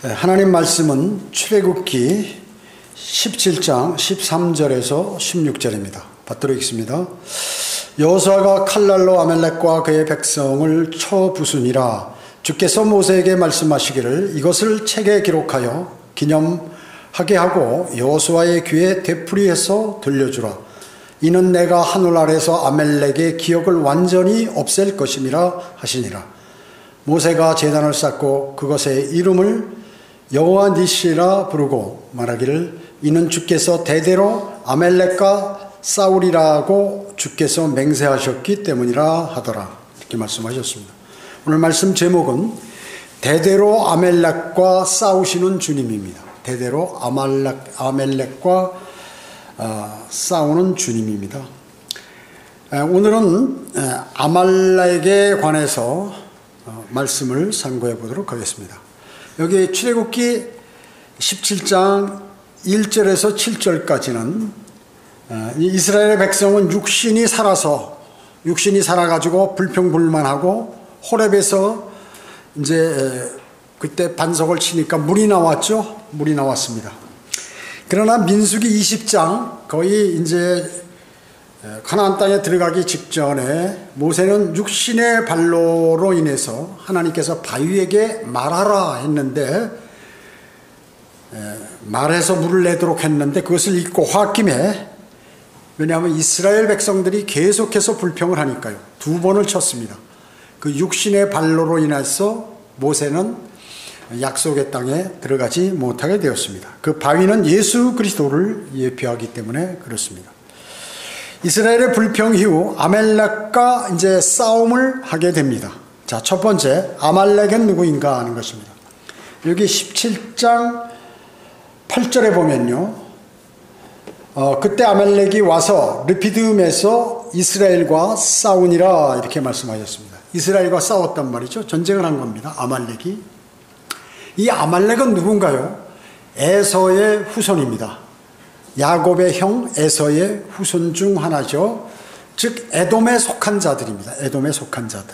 하나님 말씀은 출애굽기 17장 13절에서 16절입니다. 받들어 읽습니다. 여호수아가 칼날로 아말렉과 그의 백성을 쳐 부수니라. 주께서 모세에게 말씀하시기를 이것을 책에 기록하여 기념하게 하고 여호수아의 귀에 되풀이해서 들려주라. 이는 내가 하늘 아래서 아말렉의 기억을 완전히 없앨 것임이라 하시니라. 모세가 제단을 쌓고 그것의 이름을 여호와 니시라 부르고 말하기를 이는 주께서 대대로 아말렉과 싸우리라고 주께서 맹세하셨기 때문이라 하더라. 이렇게 말씀하셨습니다. 오늘 말씀 제목은 대대로 아말렉과 싸우시는 주님입니다. 대대로 아말렉과 싸우는 주님입니다. 오늘은 아말렉에 관해서 말씀을 상고해 보도록 하겠습니다. 여기 출애굽기 17장 1절에서 7절까지는 이스라엘의 백성은 육신이 살아가지고 불평불만하고 호렙에서 이제 그때 반석을 치니까 물이 나왔죠. 물이 나왔습니다. 그러나 민수기 20장 거의 이제 가나안 땅에 들어가기 직전에 모세는 육신의 발로로 인해서 하나님께서 바위에게 말하라 했는데 말해서 물을 내도록 했는데 그것을 잊고 홧김에 왜냐하면 이스라엘 백성들이 계속해서 불평을 하니까요. 2번을 쳤습니다. 그 육신의 발로로 인해서 모세는 약속의 땅에 들어가지 못하게 되었습니다. 그 바위는 예수 그리스도를 예표하기 때문에 그렇습니다. 이스라엘의 불평 이후 아말렉과 이제 싸움을 하게 됩니다. 자, 첫 번째 아말렉은 누구인가 하는 것입니다. 여기 17장 8절에 보면요. 그때 아말렉이 와서 르피드임에서 이스라엘과 싸우니라 이렇게 말씀하셨습니다. 이스라엘과 싸웠단 말이죠. 전쟁을 한 겁니다. 아말렉이. 이 아말렉은 누군가요? 에서의 후손입니다. 야곱의 형 에서의 후손 중 하나죠. 즉 에돔에 속한 자들입니다. 에돔에 속한 자들.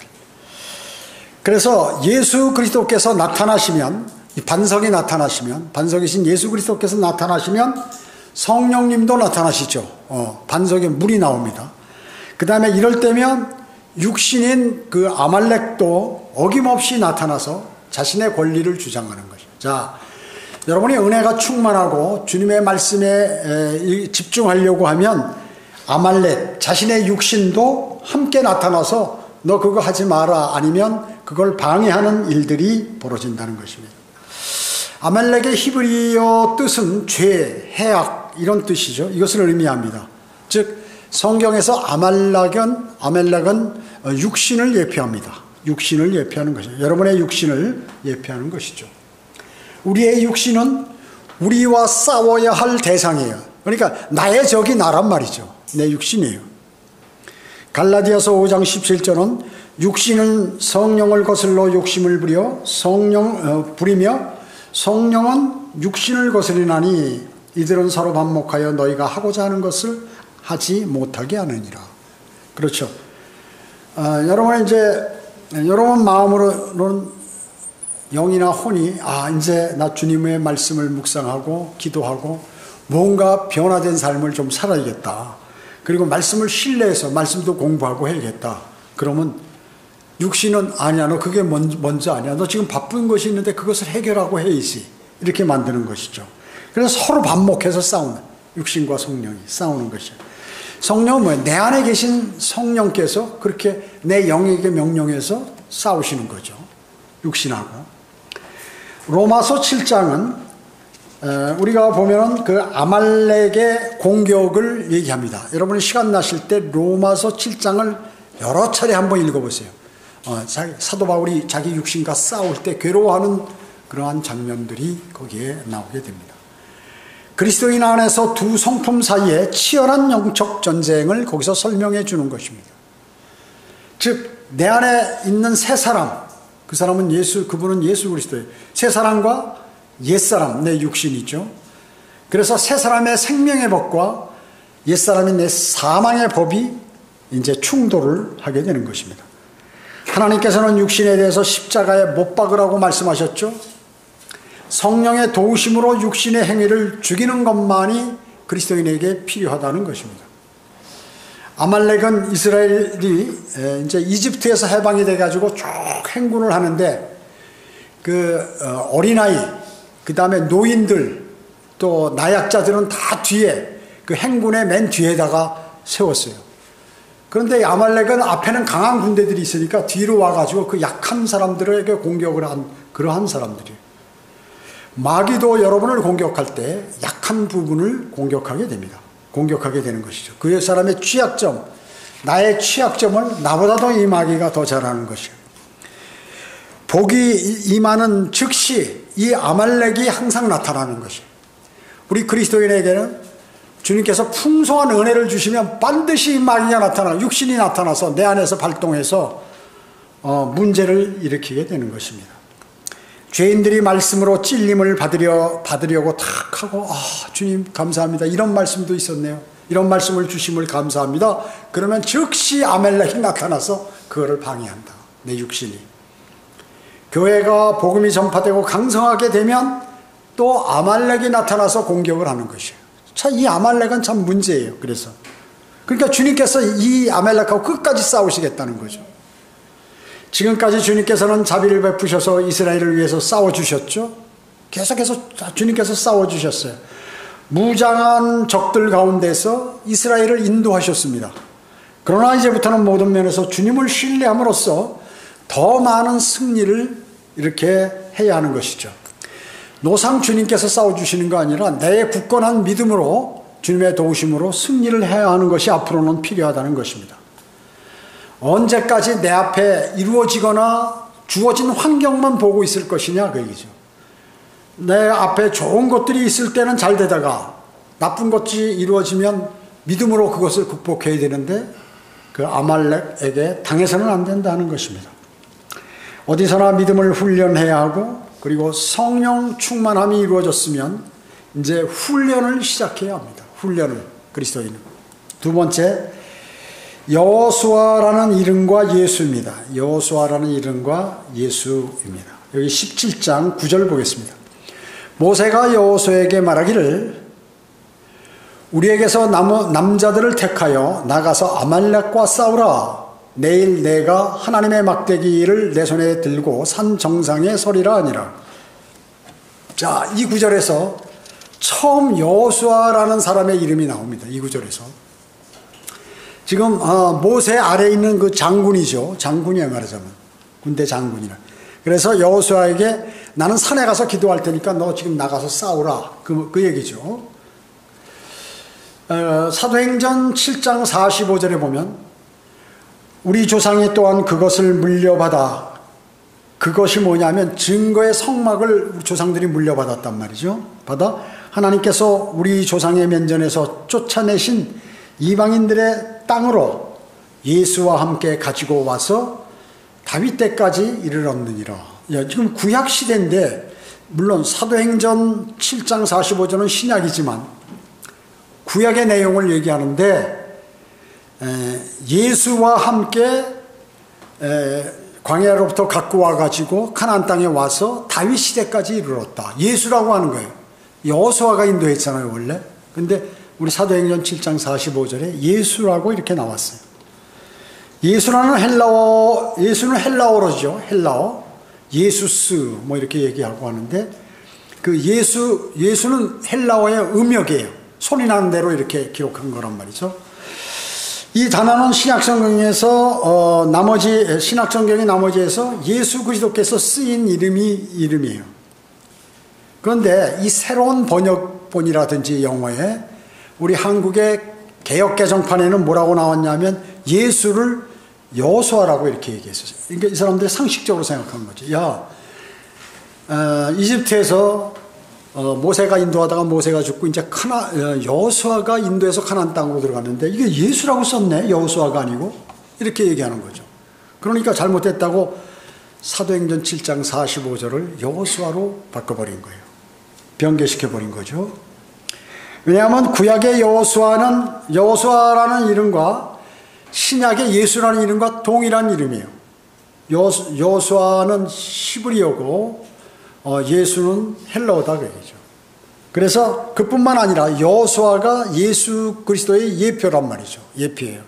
그래서 예수 그리스도께서 나타나시면 반석이신 예수 그리스도께서 나타나시면 성령님도 나타나시죠. 반석에 물이 나옵니다. 그 다음에 이럴 때면 육신인 그 아말렉도 어김없이 나타나서 자신의 권리를 주장하는 것이죠. 자, 여러분이 은혜가 충만하고 주님의 말씀에 집중하려고 하면 아말렉 자신의 육신도 함께 나타나서 너 그거 하지 마라 아니면 그걸 방해하는 일들이 벌어진다는 것입니다. 아말렉의 히브리어 뜻은 죄, 해악 이런 뜻이죠. 이것을 의미합니다. 즉 성경에서 아말렉은 육신을 예표합니다. 육신을 예표하는 것이죠. 여러분의 육신을 예표하는 것이죠. 우리의 육신은 우리와 싸워야 할 대상이에요. 그러니까 나의 적이 나란 말이죠. 내 육신이에요. 갈라디아서 5장 17절은 육신은 성령을 거슬러 욕심을 부리며 성령은 육신을 거스리나니 이들은 서로 반목하여 너희가 하고자 하는 것을 하지 못하게 하느니라. 그렇죠. 여러분 마음으로는 영이나 혼이 이제 나 주님의 말씀을 묵상하고 기도하고 뭔가 변화된 삶을 좀 살아야겠다. 그리고 말씀을 신뢰해서 말씀도 공부하고 해야겠다. 그러면 육신은 아니야. 너 그게 먼저 아니야. 너 지금 바쁜 것이 있는데 그것을 해결하고 해야지. 이렇게 만드는 것이죠. 그래서 서로 반목해서 싸우는 육신과 성령이 싸우는 것이죠. 성령은 뭐예요? 내 안에 계신 성령께서 그렇게 내 영에게 명령해서 싸우시는 거죠. 육신하고. 로마서 7장은 우리가 보면은 그 아말렉의 공격을 얘기합니다. 여러분이 시간 나실 때 로마서 7장을 여러 차례 한번 읽어보세요. 사도 바울이 자기 육신과 싸울 때 괴로워하는 그러한 장면들이 거기에 나오게 됩니다. 그리스도인 안에서 두 성품 사이에 치열한 영적 전쟁을 거기서 설명해 주는 것입니다. 즉 내 안에 있는 새 사람, 그 사람은 그분은 예수 그리스도예요. 새 사람과 옛사람, 내 육신이죠. 그래서 새 사람의 생명의 법과 옛사람인 내 사망의 법이 이제 충돌을 하게 되는 것입니다. 하나님께서는 육신에 대해서 십자가에 못 박으라고 말씀하셨죠. 성령의 도우심으로 육신의 행위를 죽이는 것만이 그리스도인에게 필요하다는 것입니다. 아말렉은 이스라엘이 이제 이집트에서 해방이 돼가지고 쭉 행군을 하는데 어린아이, 그 다음에 노인들, 또 나약자들은 다 뒤에 그 행군의 맨 뒤에다가 세웠어요. 그런데 아말렉은 앞에는 강한 군대들이 있으니까 뒤로 와가지고 그 약한 사람들에게 공격을 한 그러한 사람들이에요. 마귀도 여러분을 공격할 때 약한 부분을 공격하게 됩니다. 공격하게 되는 것이죠. 그 사람의 취약점, 나의 취약점을 나보다도 이 마귀가 더 잘하는 것이에요. 복이 임하는 즉시 이 아말렉이 항상 나타나는 것이에요. 우리 그리스도인에게는 주님께서 풍성한 은혜를 주시면 반드시 이 마귀가 나타나, 육신이 나타나서 내 안에서 발동해서 문제를 일으키게 되는 것입니다. 죄인들이 말씀으로 찔림을 받으려고 탁 하고, 주님 감사합니다, 이런 말씀도 있었네요, 이런 말씀을 주심을 감사합니다. 그러면 즉시 아말렉이 나타나서 그거를 방해한다, 내 육신이. 교회가 복음이 전파되고 강성하게 되면 또 아말렉이 나타나서 공격을 하는 것이에요. 참, 이 아말렉은 참 문제예요. 그래서 그러니까 주님께서 이 아말렉하고 끝까지 싸우시겠다는 거죠. 지금까지 주님께서는 자비를 베푸셔서 이스라엘을 위해서 싸워주셨죠. 계속해서 주님께서 싸워주셨어요. 무장한 적들 가운데서 이스라엘을 인도하셨습니다. 그러나 이제부터는 모든 면에서 주님을 신뢰함으로써 더 많은 승리를 이렇게 해야 하는 것이죠. 노상 주님께서 싸워주시는 거 아니라 내 굳건한 믿음으로 주님의 도우심으로 승리를 해야 하는 것이 앞으로는 필요하다는 것입니다. 언제까지 내 앞에 이루어지거나 주어진 환경만 보고 있을 것이냐, 그 얘기죠. 내 앞에 좋은 것들이 있을 때는 잘 되다가 나쁜 것이 이루어지면 믿음으로 그것을 극복해야 되는데 그 아말렉에게 당해서는 안 된다는 것입니다. 어디서나 믿음을 훈련해야 하고, 그리고 성령 충만함이 이루어졌으면 이제 훈련을 시작해야 합니다. 훈련을, 그리스도인은. 두 번째, 여호수아라는 이름과 예수입니다. 여호수아라는 이름과 예수입니다. 여기 17장 9절 보겠습니다. 모세가 여호수아에게 말하기를 우리에게서 남자들을 택하여 나가서 아말렉과 싸우라. 내일 내가 하나님의 막대기를 내 손에 들고 산 정상에 서리라 하니라. 자, 이 구절에서 처음 여호수아라는 사람의 이름이 나옵니다. 이 구절에서. 지금 모세 아래에 있는 그 장군이죠. 장군이에요, 말하자면. 군대 장군이라. 그래서 여호수아에게 나는 산에 가서 기도할 테니까 너 지금 나가서 싸우라. 그 얘기죠. 사도행전 7장 45절에 보면 우리 조상이 또한 그것을 물려받아, 그것이 뭐냐면 증거의 성막을 조상들이 물려받았단 말이죠. 받아 하나님께서 우리 조상의 면전에서 쫓아내신 이방인들의 땅으로 예수와 함께 가지고 와서 다윗 때까지 이르렀느니라. 지금 구약 시대인데, 물론 사도행전 7장 45절은 신약이지만 구약의 내용을 얘기하는데, 예수와 함께 광야로부터 갖고 와가지고 가나안 땅에 와서 다윗 시대까지 이르렀다. 예수라고 하는 거예요. 여호수아가 인도했잖아요, 원래. 근데 우리 사도행전 7장 45절에 예수라고 이렇게 나왔어요. 예수는 헬라어로죠. 헬라어. 예수스 뭐 이렇게 얘기하고 하는데, 그 예수는 헬라어의 음역이에요. 소리 나는 대로 이렇게 기록한 거란 말이죠. 이 단어는 신약성경에서 신약성경의 나머지에서 예수 그리스도께서 쓰인 이름이에요. 그런데 이 새로운 번역본이라든지 영어에 우리 한국의 개역개정판에는 뭐라고 나왔냐면 예수를 여호수아라고 이렇게 얘기했어요. 그러니까 이 사람들이 상식적으로 생각한 거죠. 이집트에서 모세가 인도하다가 모세가 죽고 이제 여호수아가 인도해서 가나안 땅으로 들어갔는데 이게 예수라고 썼네, 여호수아가 아니고, 이렇게 얘기하는 거죠. 그러니까 잘못됐다고 사도행전 7장 45절을 여호수아로 바꿔버린 거예요. 변개시켜버린 거죠. 왜냐하면 구약의 여호수아라는 이름과 신약의 예수라는 이름과 동일한 이름이에요. 여호수아는 히브리어고 예수는 헬라어다 그 얘기죠. 그래서 그뿐만 아니라 여호수아가 예수 그리스도의 예표란 말이죠. 예표예요.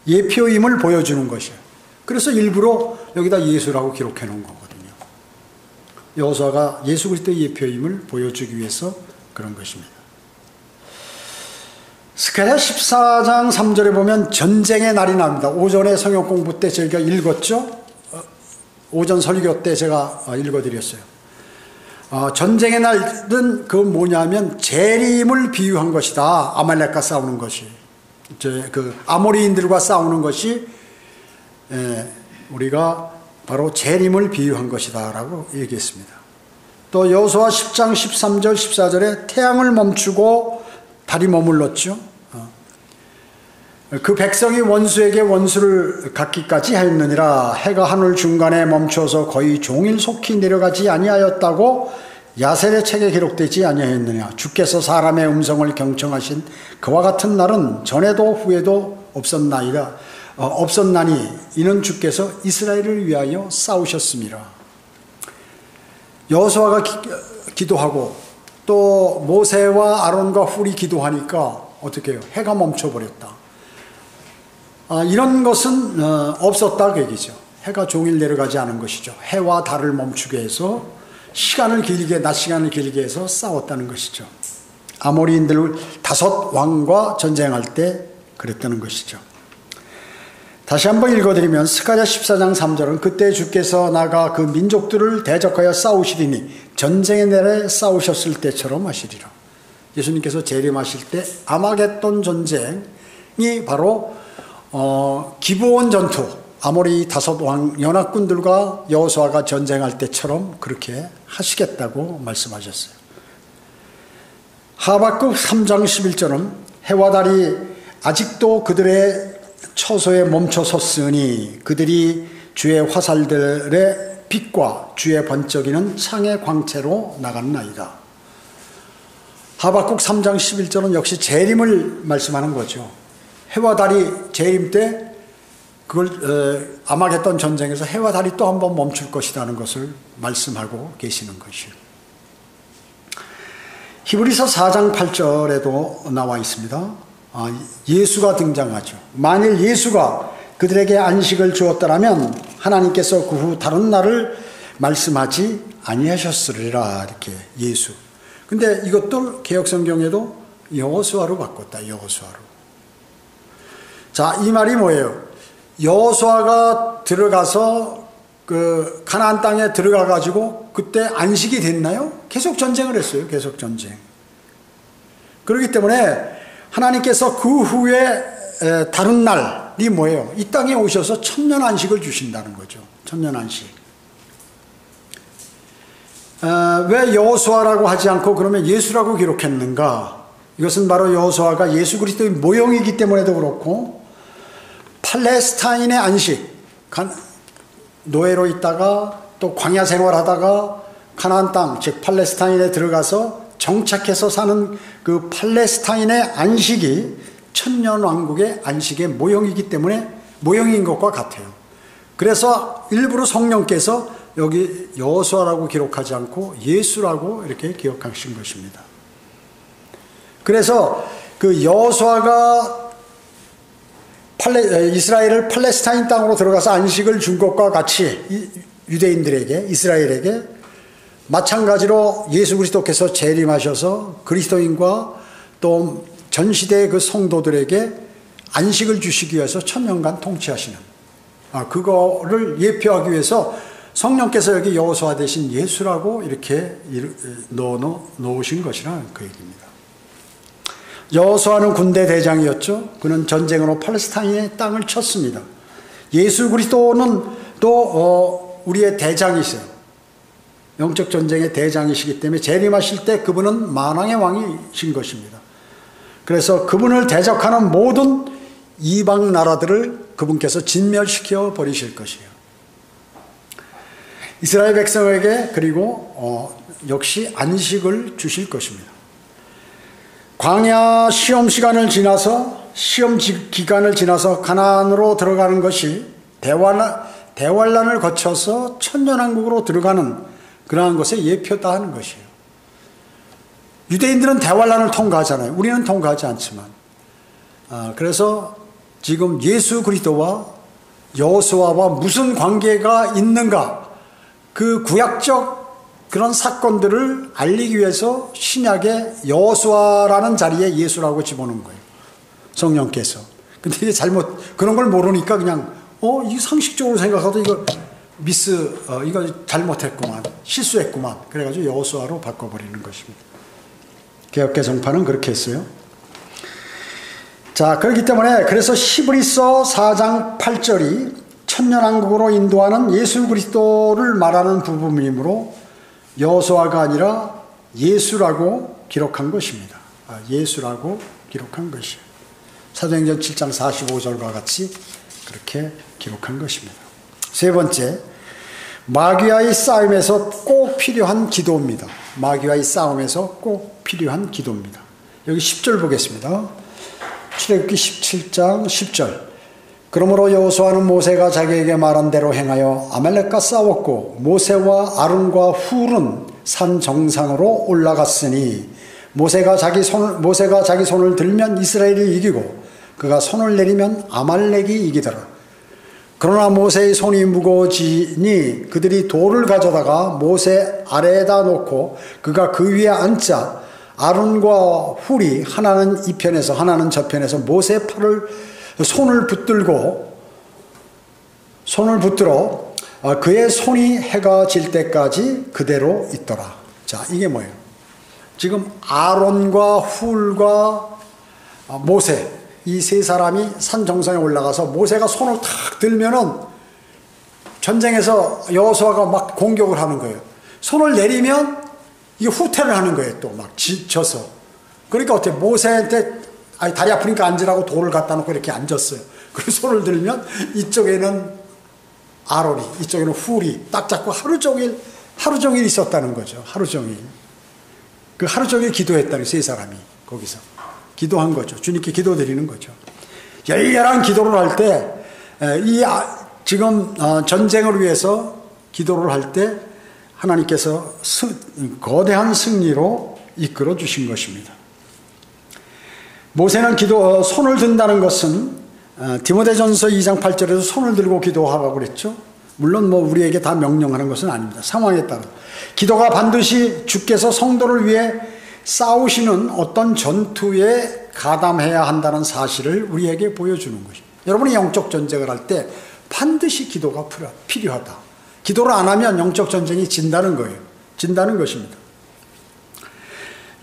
예표임을 보여주는 것이에요. 그래서 일부러 여기다 예수라고 기록해 놓은 거거든요. 여호수아가 예수 그리스도의 예표임을 보여주기 위해서 그런 것입니다. 스가랴 14장 3절에 보면 전쟁의 날이 납니다. 오전에 성경 공부 때 저희가 읽었죠. 오전 설교 때 제가 읽어드렸어요. 전쟁의 날은 그 뭐냐면 재림을 비유한 것이다. 아말렉과 싸우는 것이, 그 아모리인들과 싸우는 것이 우리가 바로 재림을 비유한 것이다라고 얘기했습니다. 또 여호수아 10장 13절 14절에 태양을 멈추고 달이 머물렀죠. 그 백성이 원수에게 원수를 갚기까지 하였느니라. 해가 하늘 중간에 멈춰서 거의 종일 속히 내려가지 아니하였다고 야셀의 책에 기록되지 아니하였느냐. 주께서 사람의 음성을 경청하신 그와 같은 날은 전에도 후에도 없었나니 이는 주께서 이스라엘을 위하여 싸우셨습니다. 여호수아가 기도하고 또 모세와 아론과 훌이 기도하니까 어떻게 해요? 해가 멈춰버렸다. 이런 것은 없었다 그 얘기죠. 해가 종일 내려가지 않은 것이죠. 해와 달을 멈추게 해서 낮 시간을 길게 해서 싸웠다는 것이죠. 아모리인들 5 왕과 전쟁할 때 그랬다는 것이죠. 다시 한번 읽어드리면 스가랴 14장 3절은 그때 주께서 나가 그 민족들을 대적하여 싸우시리니 전쟁의 날에 싸우셨을 때처럼 하시리라. 예수님께서 재림하실 때 아마겟돈 전쟁이 바로 기브온 전투, 아모리 5 왕 연합군들과 여호수아가 전쟁할 때처럼 그렇게 하시겠다고 말씀하셨어요. 하박국 3장 11절은 해와 달이 아직도 그들의 처소에 멈춰 섰으니 그들이 주의 화살들의 빛과 주의 번쩍이는 창의 광채로 나갔나이다. 하박국 3장 11절은 역시 재림을 말씀하는 거죠. 해와 달이 재림 때 그걸 아마겟돈 전쟁에서 해와 달이 또 한 번 멈출 것이라는 것을 말씀하고 계시는 것이에요. 히브리서 4장 8절에도 나와 있습니다. 예수가 등장하죠. 만일 예수가 그들에게 안식을 주었더라면 하나님께서 그 후 다른 날을 말씀하지 아니하셨으리라. 이렇게 예수. 근데 이것도 개역성경에도 여호수아로 바꿨다. 여호수아로. 자, 이 말이 뭐예요? 여호수아가 들어가서 그 가나안 땅에 들어가 가지고 그때 안식이 됐나요? 계속 전쟁을 했어요. 계속 전쟁. 그렇기 때문에 하나님께서 그 후에 다른 날이 뭐예요? 이 땅에 오셔서 천년 안식을 주신다는 거죠. 천년 안식. 왜 여호수아라고 하지 않고 그러면 예수라고 기록했는가? 이것은 바로 여호수아가 예수 그리스도의 모형이기 때문에도 그렇고 팔레스타인의 안식, 노예로 있다가 또 광야 생활하다가 가나안 땅, 즉 팔레스타인에 들어가서 정착해서 사는 그 팔레스타인의 안식이 천년왕국의 안식의 모형이기 때문에 모형인 것과 같아요. 그래서 일부러 성령께서 여기 여호수아라고 기록하지 않고 예수라고 이렇게 기억하신 것입니다. 그래서 그 여호수아가 이스라엘을 팔레스타인 땅으로 들어가서 안식을 준 것과 같이 유대인들에게, 이스라엘에게 마찬가지로 예수 그리스도께서 재림하셔서 그리스도인과 또 전 시대의 그 성도들에게 안식을 주시기 위해서 천년간 통치하시는 그거를 예표하기 위해서 성령께서 여기 여호수아 대신 예수라고 이렇게 넣으신 것이라 그 얘기입니다. 여호수아는 군대 대장이었죠. 그는 전쟁으로 팔레스타인의 땅을 쳤습니다. 예수 그리스도는 또 우리의 대장이세요. 영적 전쟁의 대장이시기 때문에 재림하실 때 그분은 만왕의 왕이신 것입니다. 그래서 그분을 대적하는 모든 이방 나라들을 그분께서 진멸시켜 버리실 것이에요. 이스라엘 백성에게 그리고 역시 안식을 주실 것입니다. 광야 시험 기간을 지나서 가나안으로 들어가는 것이 대환란을 거쳐서 천년왕국으로 들어가는 그러한 것에 예표다 하는 것이에요. 유대인들은 대환란을 통과하잖아요. 우리는 통과하지 않지만. 그래서 지금 예수 그리스도와 여호수아와 무슨 관계가 있는가, 그 구약적 그런 사건들을 알리기 위해서 신약의 여호수아라는 자리에 예수라고 집어넣은 거예요. 성령께서. 근데 이게 그런 걸 모르니까 그냥, 이 상식적으로 생각하도 이거 이거 잘못했구만, 실수했구만. 그래가지고 여호수아로 바꿔버리는 것입니다. 개역개정파는 그렇게 했어요. 자, 그렇기 때문에 그래서 히브리서 4장 8절이 천년왕국으로 인도하는 예수 그리스도를 말하는 부분이므로 여호수아가 아니라 예수라고 기록한 것입니다. 예수라고 기록한 것이에요. 사도행전 7장 45절과 같이 그렇게 기록한 것입니다. 세 번째, 마귀와의 싸움에서 꼭 필요한 기도입니다. 마귀와의 싸움에서 꼭 필요한 기도입니다. 여기 10절 보겠습니다. 출애굽기 17장 10절. 그러므로 여호수아는 모세가 자기에게 말한 대로 행하여 아말렉과 싸웠고 모세와 아론과 훌은 산 정상으로 올라갔으니 모세가 자기 손을 들면 이스라엘이 이기고 그가 손을 내리면 아말렉이 이기더라. 그러나 모세의 손이 무거워지니 그들이 돌을 가져다가 모세 아래에다 놓고 그가 그 위에 앉자 아론과 훌이 하나는 이 편에서 하나는 저 편에서 모세 손을 붙들어 그의 손이 해가 질 때까지 그대로 있더라. 자, 이게 뭐예요? 지금 아론과 훌과 모세 이 세 사람이 산 정상에 올라가서 모세가 손을 탁 들면은 전쟁에서 여호수아가 막 공격을 하는 거예요. 손을 내리면 이게 후퇴를 하는 거예요. 또 막 지쳐서. 그러니까 어떻게 모세한테 다리 아프니까 앉으라고 돌을 갖다 놓고 이렇게 앉았어요. 그리고 손을 들면 이쪽에는 아론이, 이쪽에는 훌이 딱 잡고 하루 종일 있었다는 거죠. 하루 종일. 그 하루 종일 기도했다는 세 사람이 거기서. 기도한 거죠. 주님께 기도드리는 거죠. 열렬한 기도를 할 때, 지금 전쟁을 위해서 기도를 할 때 하나님께서 거대한 승리로 이끌어 주신 것입니다. 모세는 손을 든다는 것은 디모데전서 2장 8절에서 손을 들고 기도하라고 그랬죠. 물론 우리에게 다 명령하는 것은 아닙니다. 상황에 따라. 기도가 반드시 주께서 성도를 위해 싸우시는 어떤 전투에 가담해야 한다는 사실을 우리에게 보여주는 것입니다. 여러분이 영적 전쟁을 할 때 반드시 기도가 필요하다. 기도를 안 하면 영적 전쟁이 진다는 거예요. 진다는 것입니다.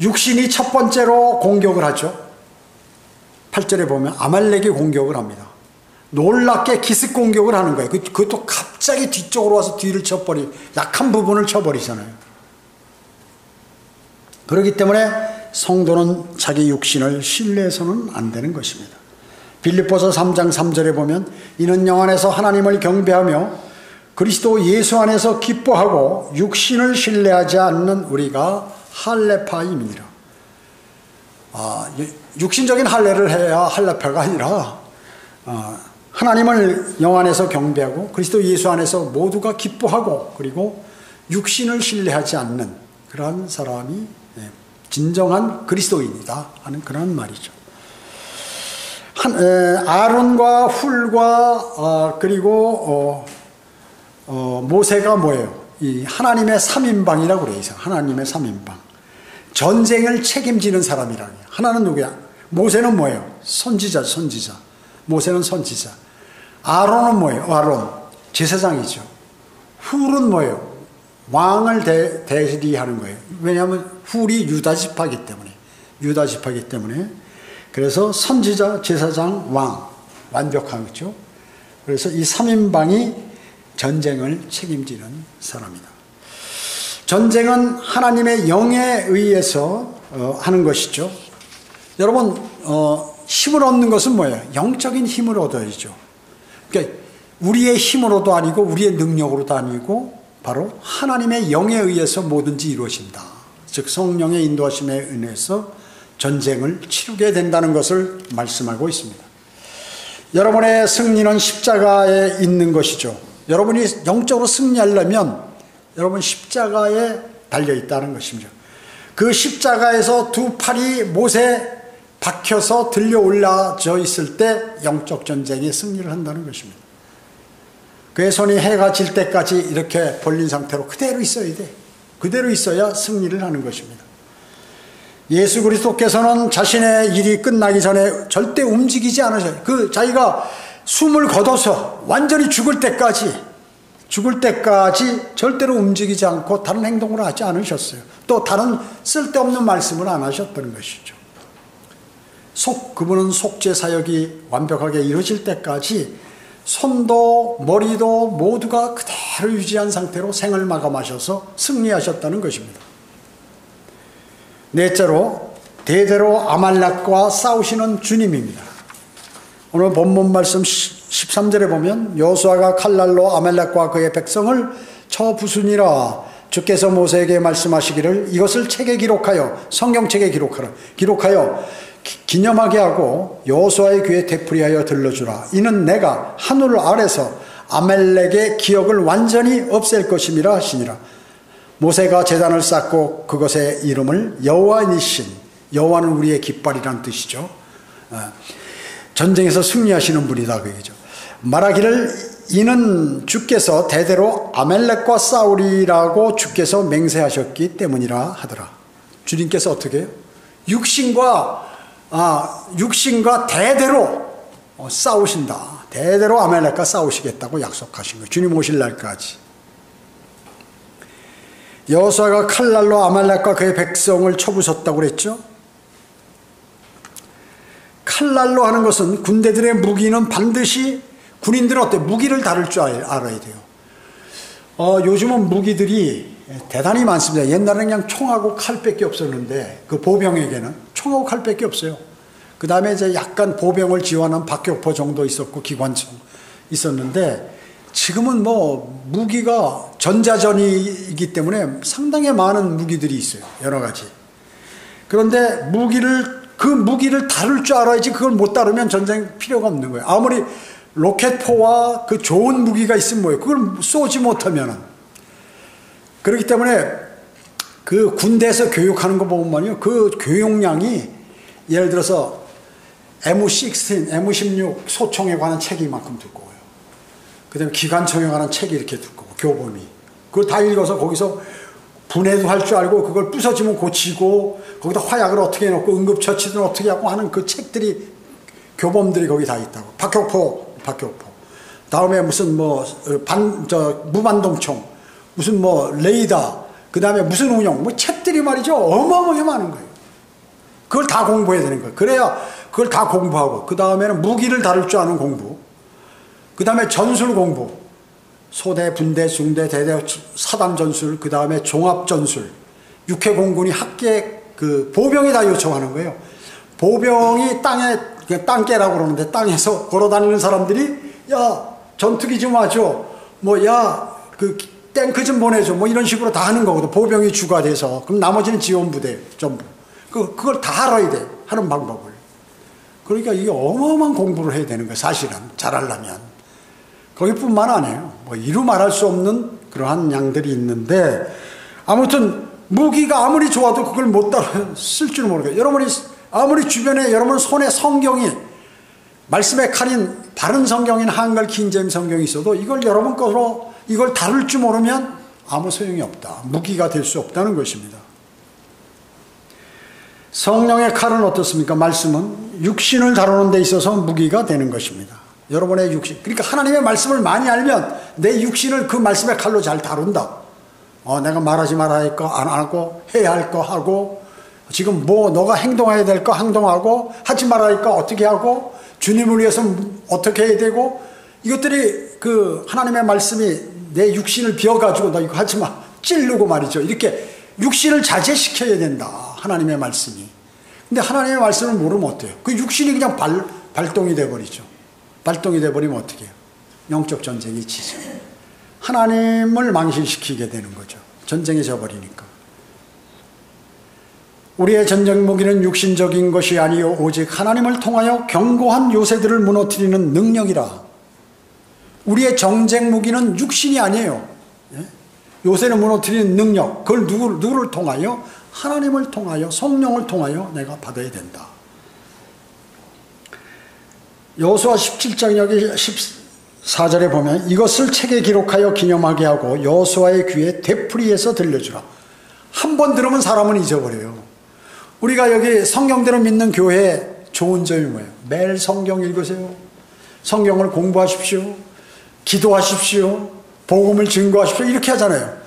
육신이 첫 번째로 공격을 하죠. 8절에 보면 아말렉이 공격을 합니다. 놀랍게 기습 공격을 하는 거예요. 그것도 갑자기 뒤쪽으로 와서 뒤를 약한 부분을 쳐버리잖아요. 그렇기 때문에 성도는 자기 육신을 신뢰해서는 안 되는 것입니다. 빌립보서 3장 3절에 보면 이는 영 안에서 하나님을 경배하며 그리스도 예수 안에서 기뻐하고 육신을 신뢰하지 않는 우리가 할례파임이니라. 육신적인 할례를 해야 할례파가 아니라 하나님을 영 안에서 경배하고 그리스도 예수 안에서 모두가 기뻐하고 그리고 육신을 신뢰하지 않는 그러한 사람이 진정한 그리스도인이다 하는 그런 말이죠. 아론과 훌과 그리고 모세가 뭐예요? 이 하나님의 3인방이라고 그래요. 하나님의 3인방. 전쟁을 책임지는 사람이라고 해요. 하나는 누구야? 모세는 뭐예요? 선지자. 모세는 선지자. 아론은 뭐예요? 아론. 제사장이죠. 훌은 뭐예요? 왕을 대리하는 거예요. 왜냐하면 훌이 유다 지파이기 때문에. 그래서 선지자, 제사장, 왕. 완벽한 거죠. 그래서 이 3인방이 전쟁을 책임지는 사람이다. 전쟁은 하나님의 영에 의해서 하는 것이죠. 여러분, 힘을 얻는 것은 뭐예요? 영적인 힘을 얻어야죠. 그러니까 우리의 힘으로도 아니고 우리의 능력으로도 아니고 바로 하나님의 영에 의해서 뭐든지 이루어진다. 즉 성령의 인도하심에 의해서 전쟁을 치르게 된다는 것을 말씀하고 있습니다. 여러분의 승리는 십자가에 있는 것이죠. 여러분이 영적으로 승리하려면 여러분 십자가에 달려 있다는 것입니다. 그 십자가에서 두 팔이 못에 박혀서 들려 올라져 있을 때 영적 전쟁에 승리를 한다는 것입니다. 그의 손이 해가 질 때까지 이렇게 벌린 상태로 그대로 있어야 돼. 그대로 있어야 승리를 하는 것입니다. 예수 그리스도께서는 자신의 일이 끝나기 전에 절대 움직이지 않으셔요. 자기가 숨을 거둬서 완전히 죽을 때까지 절대로 움직이지 않고 다른 행동을 하지 않으셨어요. 또 다른 쓸데없는 말씀을 안 하셨다는 것이죠. 그분은 속죄 사역이 완벽하게 이루어질 때까지 손도 머리도 모두가 그대로 유지한 상태로 생을 마감하셔서 승리하셨다는 것입니다. 넷째로 대대로 아말렉과 싸우시는 주님입니다. 오늘 본문 말씀 13절에 보면 여호수아가 칼날로 아말렉과 그의 백성을 쳐 부수니라. 주께서 모세에게 말씀하시기를 이것을 책에 기록하여 성경책에 기록하여 기념하게 하고 여호수아의 귀에 되풀이하여 들려주라. 이는 내가 하늘 아래서 아말렉의 기억을 완전히 없앨 것임이라 하시니라. 모세가 제단을 쌓고 그것의 이름을 여호와 니신, 여호와는 우리의 깃발이란 뜻이죠. 전쟁에서 승리하시는 분이다 그 얘기죠. 말하기를 이는 주께서 대대로 아말렉과 싸우리라고 주께서 맹세하셨기 때문이라 하더라. 주님께서 어떻게 해요? 육신과 대대로 싸우신다. 대대로 아말렉과 싸우시겠다고 약속하신 거예요. 주님 오실 날까지. 여호수아가 칼날로 아말렉과 그의 백성을 쳐부쉈다고 그랬죠. 칼날로 하는 것은 군대들의 무기는 반드시 군인들은 어때? 무기를 다룰 줄 알아야 돼요. 요즘은 무기들이 대단히 많습니다. 옛날에는 그냥 총하고 칼밖에 없었는데 그 보병에게는 총하고 칼밖에 없어요. 그 다음에 이제 약간 보병을 지원한 박격포 정도 있었고 기관총 있었는데 지금은 무기가 전자전이기 때문에 상당히 많은 무기들이 있어요. 여러 가지. 그런데 그 무기를 다룰 줄 알아야지 그걸 못 다루면 전쟁 필요가 없는 거예요. 아무리 로켓포와 그 좋은 무기가 있으면 뭐예요? 그걸 쏘지 못하면은. 그렇기 때문에 그 군대에서 교육하는 거 보면요. 그 교육량이 예를 들어서 M16, M16 소총에 관한 책이 이만큼 두꺼워요. 그 다음에 기관총에 관한 책이 이렇게 두꺼워. 교본이. 그걸 다 읽어서 거기서 분해도 할 줄 알고 그걸 부서지면 고치고 거기다 화약을 어떻게 해놓고 응급처치든 어떻게 하고 하는 그 책들이 교범들이 거기 다 있다고. 박격포. 다음에 무슨 무반동총, 무슨 레이더, 그 다음에 무슨 운용, 책들이 말이죠. 어마어마하게 많은 거예요. 그걸 다 공부해야 되는 거예요. 그래야 그걸 다 공부하고, 그 다음에는 무기를 다룰 줄 아는 공부, 그 다음에 전술 공부, 소대, 분대, 중대, 대대, 사단 전술, 그 다음에 종합 전술, 육해공군이 학계 보병이 다 요청하는 거예요. 보병이 땅개라고 그러는데 땅에서 걸어다니는 사람들이 야 전투기 좀 와줘, 탱크 좀 보내줘, 이런 식으로 다 하는 거거든. 보병이 주가 돼서. 그럼 나머지는 지원부대 전부. 그걸 다 알아야 돼. 하는 방법을. 그러니까 이게 어마어마한 공부를 해야 되는 거예요. 사실은 잘하려면. 거기뿐만 아니에요. 이루 말할 수 없는 그러한 양들이 있는데 아무튼 무기가 아무리 좋아도 그걸 못 쓸 줄 모르겠어요. 여러분이 아무리 주변에 여러분 손에 성경이 말씀의 칼인 다른 성경인 한글 킹제임 성경이 있어도 이걸 여러분 것으로 이걸 다룰 줄 모르면 아무 소용이 없다. 무기가 될 수 없다는 것입니다. 성령의 칼은 어떻습니까? 말씀은 육신을 다루는 데 있어서 무기가 되는 것입니다. 여러분의 육신. 그러니까 하나님의 말씀을 많이 알면 내 육신을 그 말씀의 칼로 잘 다룬다. 내가 말하지 말아야 할 거 안 하고 해야 할 거 하고 지금 너가 행동해야 될 거 행동하고 하지 말아야 할 거 어떻게 하고 주님을 위해서 어떻게 해야 되고 이것들이 하나님의 말씀이 내 육신을 비워가지고 너 이거 하지 마 찌르고 말이죠. 이렇게 육신을 자제시켜야 된다. 하나님의 말씀이. 근데 하나님의 말씀을 모르면 어때요? 그 육신이 그냥 발동이 돼버리죠. 발동이 돼버리면 어떻게 해요? 영적 전쟁이 치죠. 하나님을 망신시키게 되는 거죠. 전쟁에 져버리니까. 우리의 전쟁 무기는 육신적인 것이 아니요 오직 하나님을 통하여 견고한 요새들을 무너뜨리는 능력이라. 우리의 전쟁 무기는 육신이 아니에요. 요새는 무너뜨리는 능력, 그걸 누구를 통하여? 하나님을 통하여, 성령을 통하여 내가 받아야 된다. 여호수아 17장 여기 14절에 보면 이것을 책에 기록하여 기념하게 하고 여호수아의 귀에 되풀이해서 들려주라. 한 번 들으면 사람은 잊어버려요. 우리가 여기 성경대로 믿는 교회의 좋은 점이 뭐예요? 매일 성경 읽으세요. 성경을 공부하십시오. 기도하십시오. 복음을 증거하십시오. 이렇게 하잖아요.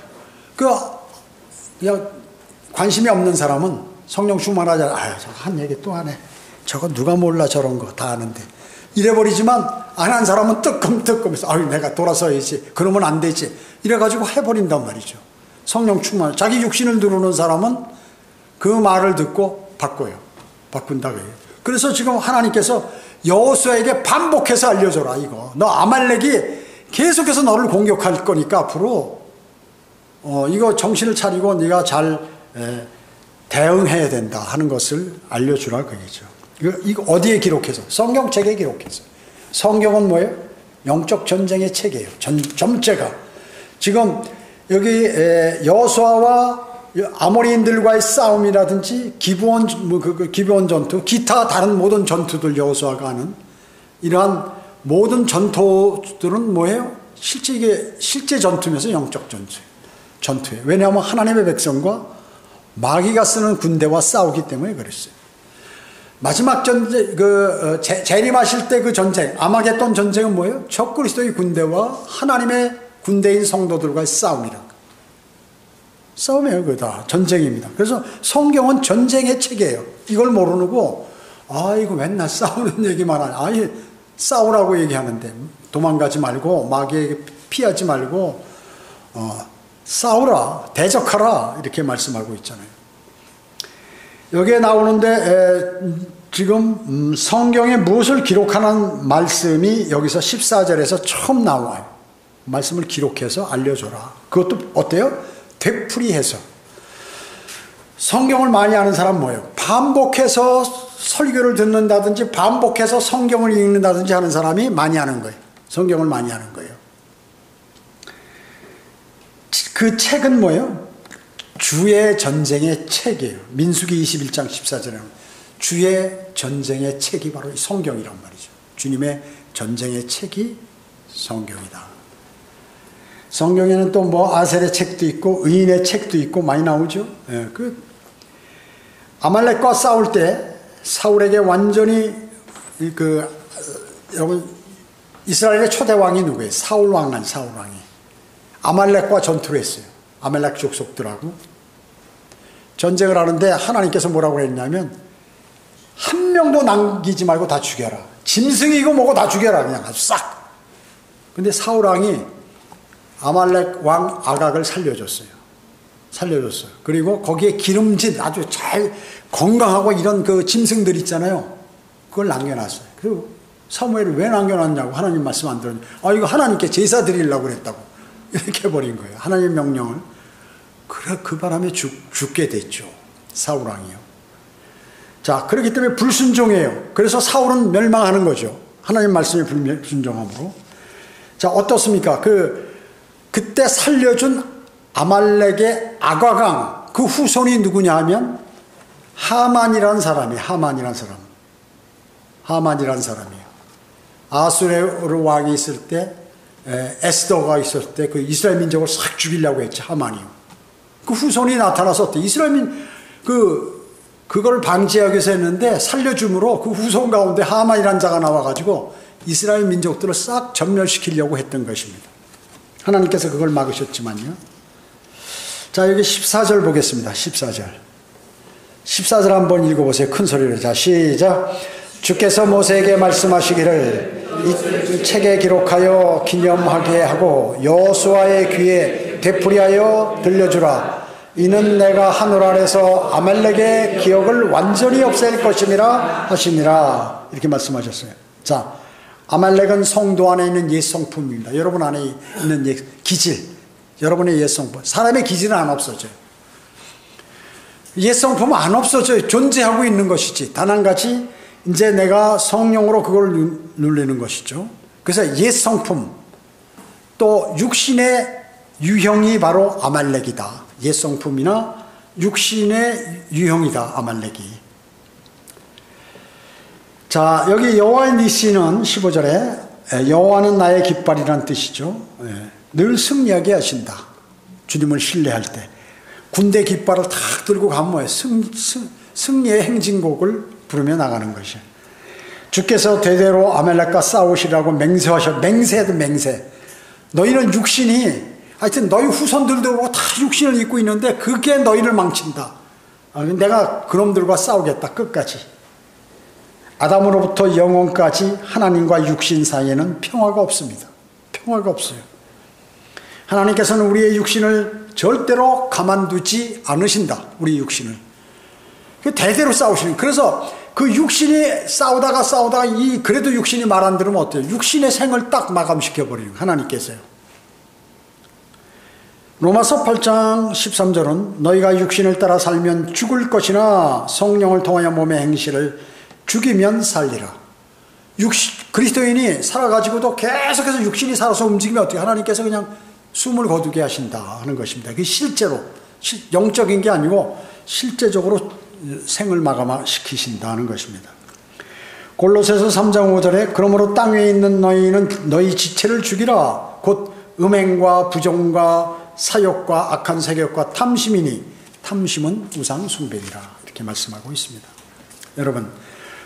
그냥 관심이 없는 사람은 성령 충만하잖아요. 아유, 저거 한 얘기 또 하네. 저거 누가 몰라 저런 거 다 아는데. 이래버리지만 안 한 사람은 뜨끔뜨끔해서 아유, 내가 돌아서야지. 그러면 안 되지. 이래가지고 해버린단 말이죠. 성령 충만. 자기 육신을 누르는 사람은 그 말을 듣고 바꿔요. 바꾼다고 해요. 그래서 지금 하나님께서 여호수아에게 반복해서 알려줘라 이거. 너 아말렉이 계속해서 너를 공격할 거니까 앞으로 이거 정신을 차리고 네가 잘 대응해야 된다 하는 것을 알려주라 그 얘기죠. 이거 어디에 기록해서? 성경책에 기록해서. 성경은 뭐예요? 영적 전쟁의 책이에요. 전체가. 지금 여기 여호수아와 아모리인들과의 싸움이라든지 기브온 전투, 기타 다른 모든 전투들 여호수아가 하는 이러한 모든 전투들은 뭐예요? 실제 전투면서 영적 전투예요. 왜냐하면 하나님의 백성과 마귀가 쓰는 군대와 싸우기 때문에 그랬어요. 마지막 전쟁, 재림하실 때 그 전쟁, 아마겟돈 전쟁은 뭐예요? 적그리스도의 군대와 하나님의 군대인 성도들과의 싸움이라는 거예요. 싸움이에요, 그거 다. 전쟁입니다. 그래서 성경은 전쟁의 책이에요. 이걸 모르고, 이거 맨날 싸우는 얘기만 하네. 싸우라고 얘기하는데, 도망가지 말고, 마귀에게 피하지 말고, 싸우라, 대적하라, 이렇게 말씀하고 있잖아요. 여기에 나오는데, 지금 성경에 무엇을 기록하는 말씀이 여기서 14절에서 처음 나와요. 말씀을 기록해서 알려줘라. 그것도 어때요? 되풀이해서. 성경을 많이 아는 사람 뭐예요? 반복해서 설교를 듣는다든지 반복해서 성경을 읽는다든지 하는 사람이 많이 아는 거예요. 성경을 많이 아는 거예요. 그 책은 뭐예요? 주의 전쟁의 책이에요. 민수기 21장 14절에 주의 전쟁의 책이 바로 이 성경이란 말이죠. 주님의 전쟁의 책이 성경이다. 성경에는 또 뭐 아셀의 책도 있고 의인의 책도 있고 많이 나오죠. 아말렉과 싸울 때 사울에게 완전히 여러분 이스라엘의 초대 왕이 누구예요? 사울 왕이 아말렉과 전투를 했어요. 아말렉 족속들하고 전쟁을 하는데 하나님께서 뭐라고 했냐면 한 명도 남기지 말고 다 죽여라. 짐승이고 뭐고 다 죽여라. 그냥 아주 싹. 근데 사울 왕이 아말렉 왕 아각을 살려줬어요. 그리고 거기에 기름진 아주 잘 건강하고 이런 그 짐승들 있잖아요. 그걸 남겨놨어요. 그리고 사무엘이 왜 남겨놨냐고 하나님 말씀 안 들었냐. 이거 하나님께 제사 드리려고 그랬다고. 이렇게 해버린 거예요. 하나님의 명령을. 그래, 그 바람에 죽게 됐죠. 사울 왕이요. 자, 그렇기 때문에 불순종해요. 그래서 사울은 멸망하는 거죠. 하나님 말씀에 불순종함으로. 자, 어떻습니까? 그때 살려준 아말렉의 아가강, 그 후손이 누구냐 하면 하만이라는 사람이에요. 하만이라는 사람이에요. 아수르 왕이 있을 때, 에스더가 있을 때 그 이스라엘 민족을 싹 죽이려고 했죠. 하만이요. 그 후손이 나타나서 어때? 그걸 방지하기 위해서 했는데 살려줌으로 그 후손 가운데 하만이라는 자가 나와가지고 이스라엘 민족들을 싹 전멸시키려고 했던 것입니다. 하나님께서 그걸 막으셨지만요. 자, 여기 14절 보겠습니다. 14절 한번 읽어보세요. 큰 소리로. 자, 시작. 주께서 모세에게 말씀하시기를 이 책에 기록하여 기념하게 하고 여호수아의 귀에 되풀이하여 들려주라. 이는 내가 하늘 아래서 아말렉의 기억을 완전히 없앨 것임이라 하시니라. 이렇게 말씀하셨어요. 자, 아말렉은 성도 안에 있는 옛 성품입니다. 여러분 안에 있는 기질, 여러분의 옛 성품. 사람의 기질은 안 없어져요. 옛 성품은 안 없어져요. 존재하고 있는 것이지. 단 한 가지 이제 내가 성령으로 그걸 누리는 것이죠. 그래서 옛 성품, 또 육신의 유형이 바로 아말렉이다. 옛성품이나 육신의 유형이다, 아말렉이. 자, 여기 여호와의 니시는 15절에 여호와는 나의 깃발이라는 뜻이죠. 늘 승리하게 하신다. 주님을 신뢰할 때 군대 깃발을 탁 들고 가면 뭐예요? 승리의 행진곡을 부르며 나가는 것이에요. 주께서 대대로 아말렉과 싸우시라고 맹세하셔. 맹세도 맹세. 너희는 육신이, 하여튼 너희 후손들도 다 육신을 입고 있는데 그게 너희를 망친다. 내가 그놈들과 싸우겠다, 끝까지. 아담으로부터 영원까지 하나님과 육신 사이에는 평화가 없습니다. 평화가 없어요. 하나님께서는 우리의 육신을 절대로 가만두지 않으신다. 우리 육신을. 대대로 싸우시는. 그래서 그 육신이 싸우다가 그래도 육신이 말 안 들으면 어때요? 육신의 생을 딱 마감시켜버리는 하나님께서요. 로마서 8장 13절은 너희가 육신을 따라 살면 죽을 것이나 성령을 통하여 몸의 행실을 죽이면 살리라. 그리스도인이 살아가지고도 계속해서 육신이 살아서 움직이면 어떻게 하나님께서 그냥 숨을 거두게 하신다 하는 것입니다. 그게 실제로 영적인 게 아니고 실제적으로 생을 마감시키신다는 것입니다. 골로새서 3장 5절에 그러므로 땅 위에 있는 너희는 너희 지체를 죽이라. 곧 음행과 부정과 사욕과 악한 세력과 탐심이니 탐심은 우상 숭배이라. 이렇게 말씀하고 있습니다. 여러분,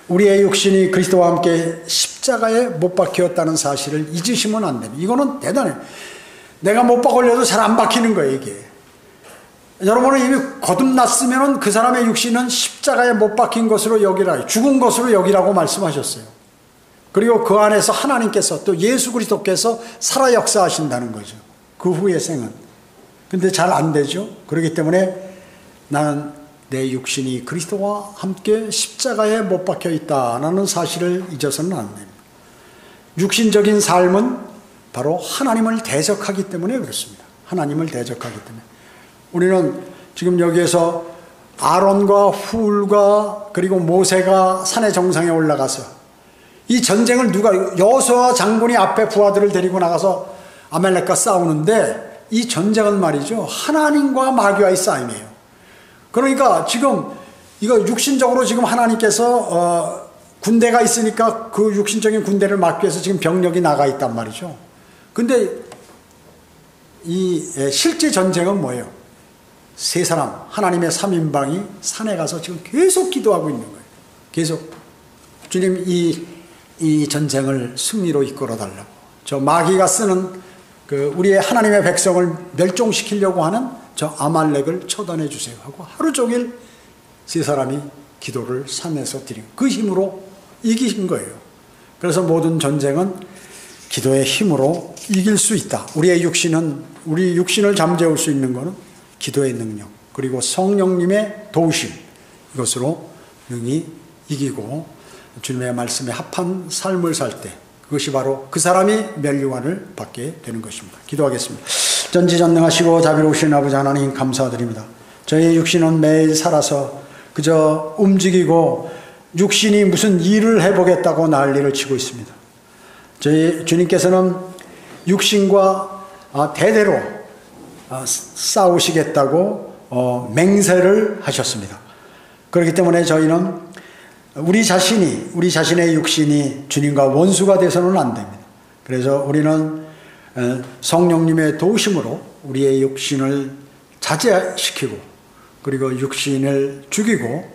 우리의 육신이 그리스도와 함께 십자가에 못 박혔다는 사실을 잊으시면 안 됩니다. 이거는 대단해요. 내가 못 박으려도 잘 안 박히는 거예요, 이게. 여러분은 이미 거듭났으면 그 사람의 육신은 십자가에 못 박힌 것으로 여기라, 죽은 것으로 여기라고 말씀하셨어요. 그리고 그 안에서 하나님께서 또 예수 그리스도께서 살아 역사하신다는 거죠. 그 후의 생은. 근데 잘 안 되죠. 그렇기 때문에 나는 내 육신이 그리스도와 함께 십자가에 못 박혀 있다라는 사실을 잊어서는 안 됩니다. 육신적인 삶은 바로 하나님을 대적하기 때문에 그렇습니다. 하나님을 대적하기 때문에. 우리는 지금 여기에서 아론과 훌과 그리고 모세가 산의 정상에 올라가서 이 전쟁을 여호수아 장군이 앞에 부하들을 데리고 나가서 아말렉과 싸우는데 이 전쟁은 말이죠, 하나님과 마귀와의 싸움이에요. 그러니까 지금 이거 육신적으로 지금 하나님께서 군대가 있으니까 그 육신적인 군대를 막기 위해서 지금 병력이 나가 있단 말이죠. 근데 이 실제 전쟁은 뭐예요? 세 사람, 하나님의 3인방이 산에 가서 지금 계속 기도하고 있는 거예요. 계속 주님 이 전쟁을 승리로 이끌어 달라고. 저 마귀가 쓰는 그 우리의 하나님의 백성을 멸종시키려고 하는 저 아말렉을 처단해 주세요 하고 하루 종일 세 사람이 기도를 산에서 드리고 그 힘으로 이긴 거예요. 그래서 모든 전쟁은 기도의 힘으로 이길 수 있다. 우리 육신을 잠재울 수 있는 것은 기도의 능력 그리고 성령님의 도우심, 이것으로 능히 이기고 주님의 말씀에 합한 삶을 살 때 그것이 바로 그 사람이 면류관을 받게 되는 것입니다. 기도하겠습니다. 전지전능하시고 자비로우신 아버지 하나님 감사드립니다. 저희의 육신은 매일 살아서 그저 움직이고 육신이 무슨 일을 해보겠다고 난리를 치고 있습니다. 저희 주님께서는 육신과 대대로 싸우시겠다고 맹세를 하셨습니다. 그렇기 때문에 저희는 우리 자신의 육신이 주님과 원수가 돼서는 안 됩니다. 그래서 우리는 성령님의 도우심으로 우리의 육신을 자제시키고 그리고 육신을 죽이고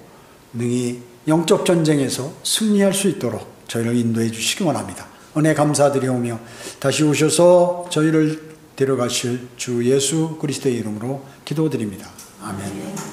능히 영적 전쟁에서 승리할 수 있도록 저희를 인도해 주시기 원합니다. 은혜 감사드리오며 다시 오셔서 저희를 데려가실 주 예수 그리스도의 이름으로 기도드립니다. 아멘.